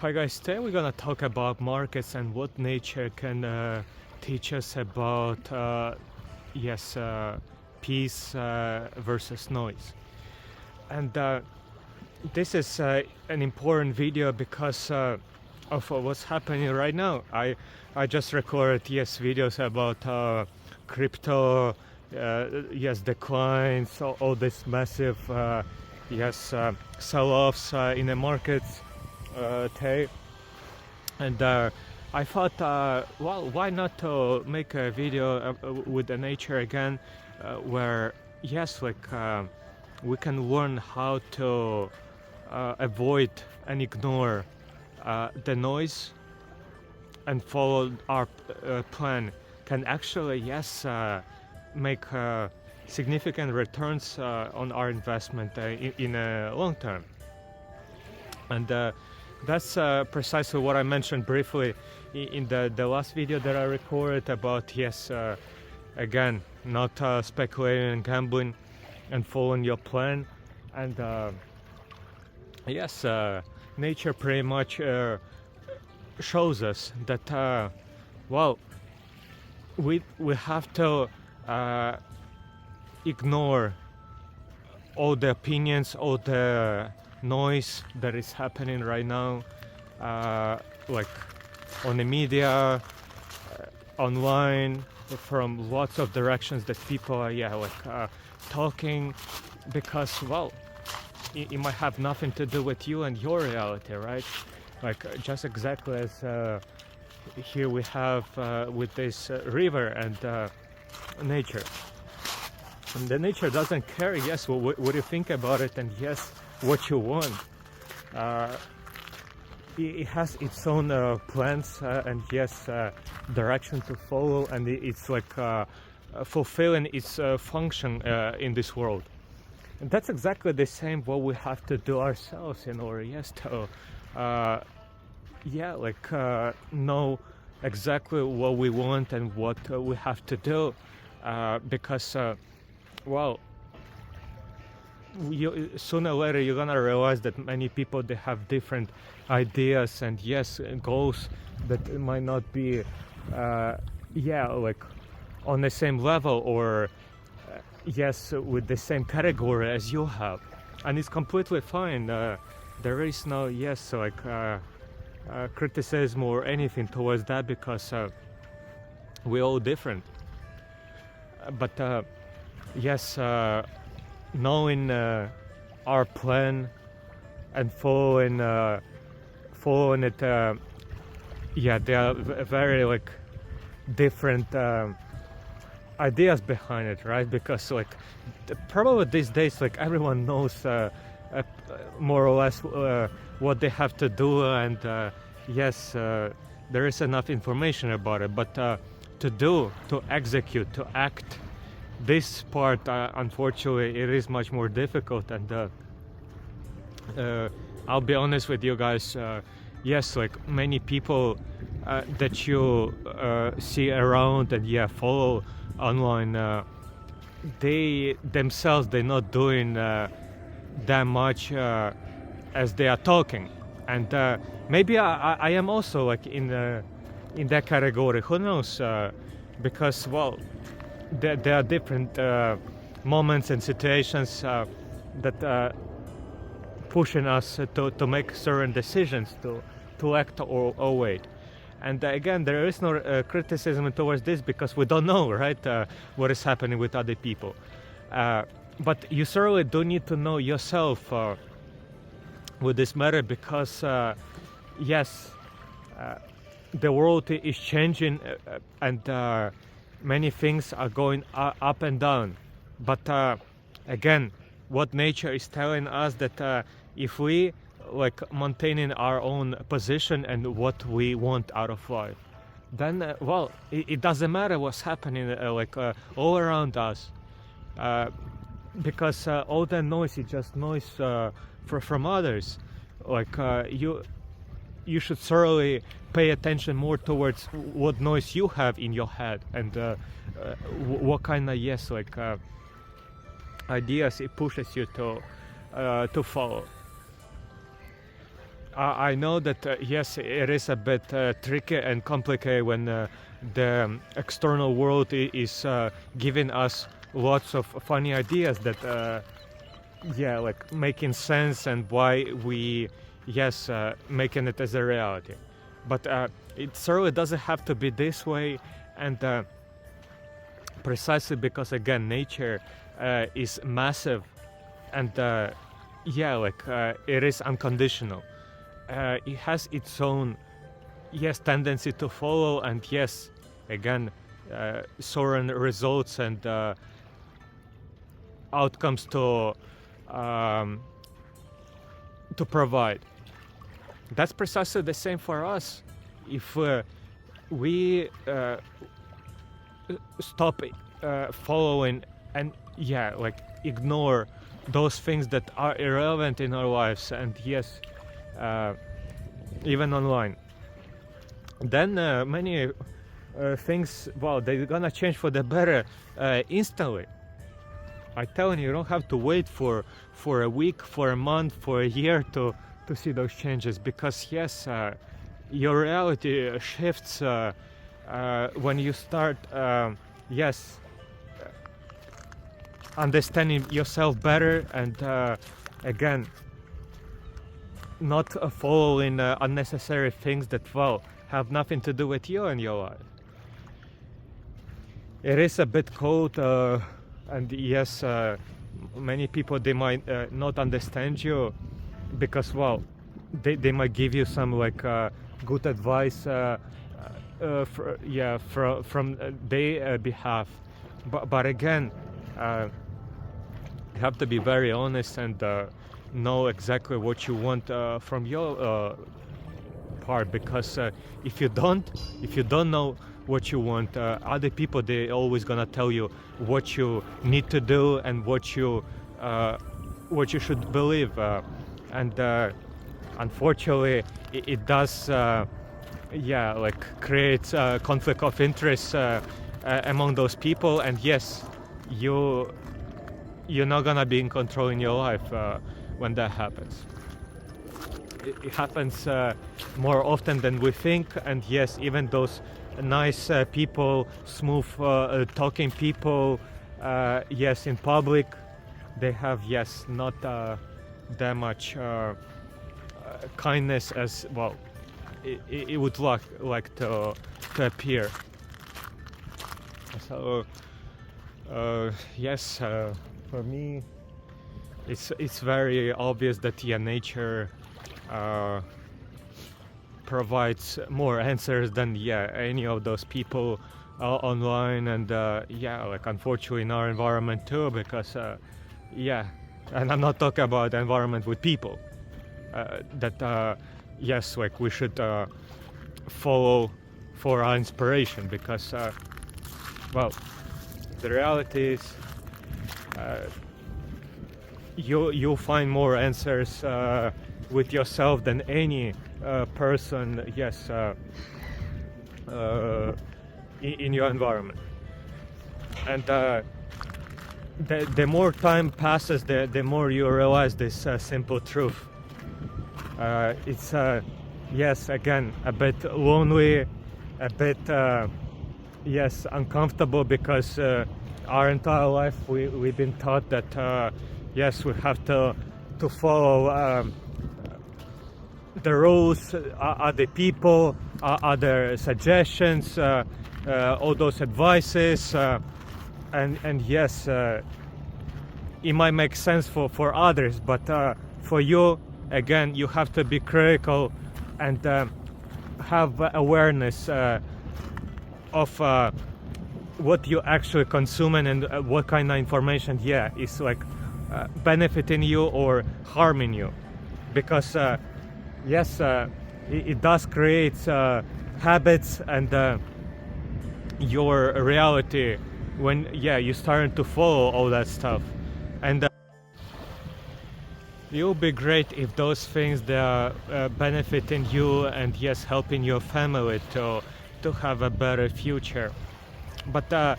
Hi guys, today we're gonna talk about markets and what nature can teach us about peace versus noise. And this is an important video because of what's happening right now. I just recorded videos about crypto declines, all this massive sell-offs in the markets today, and I thought, well, why not make a video with the nature again, where we can learn how to avoid and ignore the noise and follow our plan. Can actually make significant returns on our investment in a long term. And that's precisely what I mentioned briefly in the last video that I recorded about, again, not speculating and gambling and following your plan. And nature pretty much shows us that, well, we have to ignore all the opinions, all the noise that is happening right now, like on the media, online, from lots of directions that people are talking, because, well, it might have nothing to do with you and your reality, right? Like just exactly as here we have with this river and nature. And the nature doesn't care, what you think about it, and what you want. It has its own plans and direction to follow, and it's like fulfilling its function in this world. And that's exactly the same what we have to do ourselves in order to know exactly what we want and what we have to do, because well, sooner or later you're gonna realize that many people, they have different ideas and goals that might not be on the same level or with the same category as you have, and it's completely fine. There is no criticism or anything towards that, because we're all different. But knowing our plan and following it, there are very different ideas behind it, right? Because probably these days everyone knows more or less what they have to do, and there is enough information about it, but to execute, to act, this part, unfortunately, it is much more difficult. And I'll be honest with you guys, many people that you see around and follow online, they themselves, they're not doing that much as they are talking. And maybe I am also in that category, who knows, because, well, there are different moments and situations that pushing us to make certain decisions, to act or wait. And again, there is no criticism towards this, because we don't know, right, what is happening with other people. But you certainly do need to know yourself with this matter, because the world is changing, and many things are going up and down. But again, what nature is telling us, that if we maintaining our own position and what we want out of life, then it doesn't matter what's happening all around us, because all that noise is just noise from others. You should thoroughly pay attention more towards what noise you have in your head, and what kind of ideas it pushes you to follow. I know that yes, it is a bit tricky and complicated when the external world is giving us lots of funny ideas that yeah, like making sense and why we yes making it as a reality. But it certainly doesn't have to be this way, and precisely because again nature is massive and yeah, like it is unconditional. It has its own yes tendency to follow, and yes, again certain results and outcomes um, to provide. That's precisely the same for us. If we stop following and yeah, like ignore those things that are irrelevant in our lives, and yes, even online, then many things, well, they're gonna change for the better instantly. I tell you, you don't have to wait for a week, for a month, for a year to see those changes, because yes, your reality shifts when you start yes understanding yourself better, and again not following unnecessary things that, well, have nothing to do with you and your life. It is a bit cold, and yes, many people, they might not understand you, because, well, they might give you some like good advice from their behalf, but again, you have to be very honest and know exactly what you want from your part, because if you don't know what you want, other people, they always gonna tell you what you need to do and what you should believe, and unfortunately it does yeah, like creates conflict of interest among those people, and yes, you're not gonna be in control in your life when that happens. It happens more often than we think, and yes, even those nice people, smooth talking people, yes, in public, they have, yes, not that much kindness as, well, it would like to appear. So yes, for me, it's very obvious that yeah, nature provides more answers than yeah any of those people online, and yeah, like unfortunately in our environment too, because yeah, and I'm not talking about the environment with people that yes, like we should follow for our inspiration, because well, the reality is you'll find more answers with yourself than any person, yes, in your environment. And the more time passes, the more you realize this simple truth. It's yes, again, a bit lonely, a bit yes, uncomfortable, because our entire life we've been taught that yes, we have to follow the rules, other people, other suggestions, all those advices, and yes, it might make sense for others, but for you, again, you have to be critical and have awareness of what you actually consuming, and what kind of information, yeah, is like benefiting you or harming you, because yes, it does create habits and your reality when yeah you starting to follow all that stuff, and it would be great if those things, they are benefiting you and yes helping your family to have a better future. But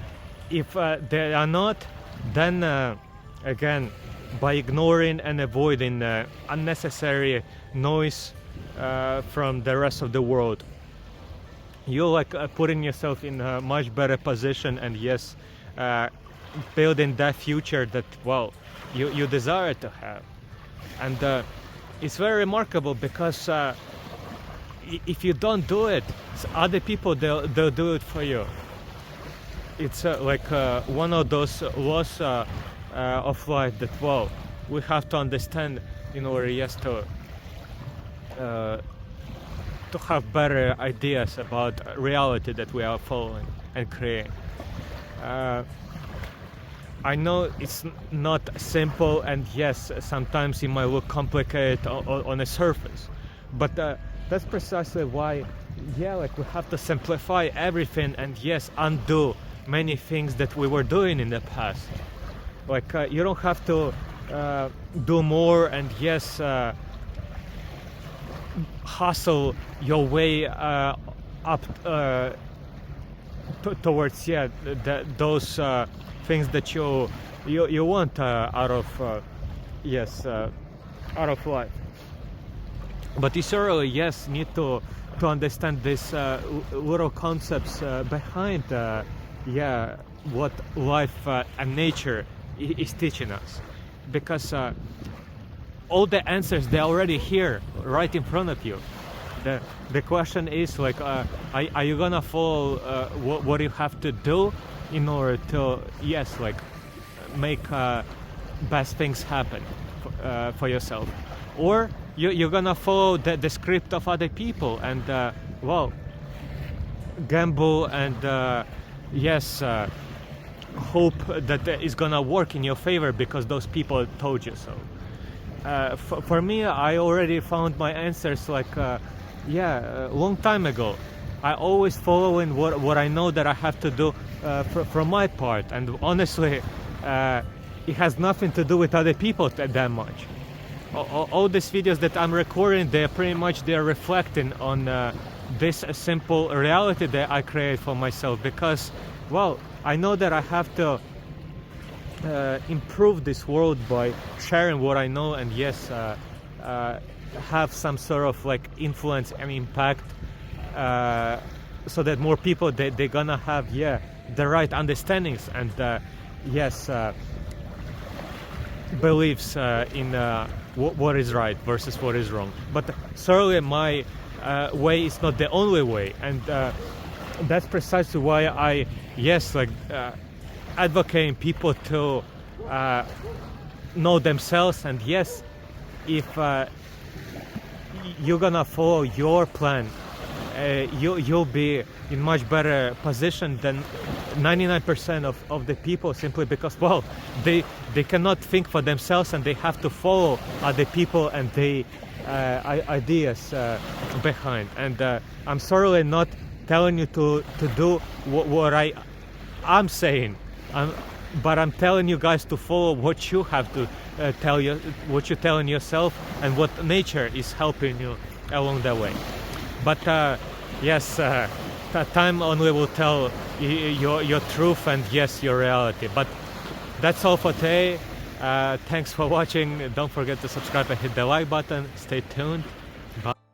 if they are not, then again, by ignoring and avoiding unnecessary noise, from the rest of the world. You like putting yourself in a much better position, and yes, building that future that, well, you desire to have. And it's very remarkable because if you don't do it, other people, they'll do it for you. It's like one of those laws of life that, well, we have to understand in order, yes, to have better ideas about reality that we are following and creating. I know it's not simple, and yes, sometimes it might look complicated on a surface, but that's precisely why, yeah, like we have to simplify everything and, yes, undo many things that we were doing in the past. Like you don't have to do more and, yes, hustle your way up towards, yeah, those things that you want out of yes, out of life. But you certainly, yes, need to understand these little concepts behind yeah, what life and nature is teaching us, because all the answers, they're already here right in front of you. The question is like, are you gonna follow what you have to do in order to, yes, like make best things happen for yourself, or you're gonna follow the script of other people and well, gamble and yes, hope that it's gonna work in your favor because those people told you so. For me, I already found my answers like yeah, a long time ago. I always following what I know that I have to do from my part, and honestly it has nothing to do with other people that much. All these videos that I'm recording, they're pretty much reflecting on this simple reality that I create for myself, because, well, I know that I have to improve this world by sharing what I know, and yes, have some sort of like influence and impact, so that more people they're gonna have, yeah, the right understandings and yes, beliefs in what is right versus what is wrong. But certainly my way is not the only way, and that's precisely why I, yes, like advocating people to know themselves, and yes, if you're gonna follow your plan, you'll be in much better position than 99% of the people, simply because, well, they cannot think for themselves and they have to follow other people and the ideas behind. And I'm certainly not telling you to do what I'm saying, but I'm telling you guys to follow what you have to tell you, what you're telling yourself, and what nature is helping you along the way. But yes, time only will tell your truth and, yes, your reality. But that's all for today. Thanks for watching. Don't forget to subscribe and hit the like button. Stay tuned.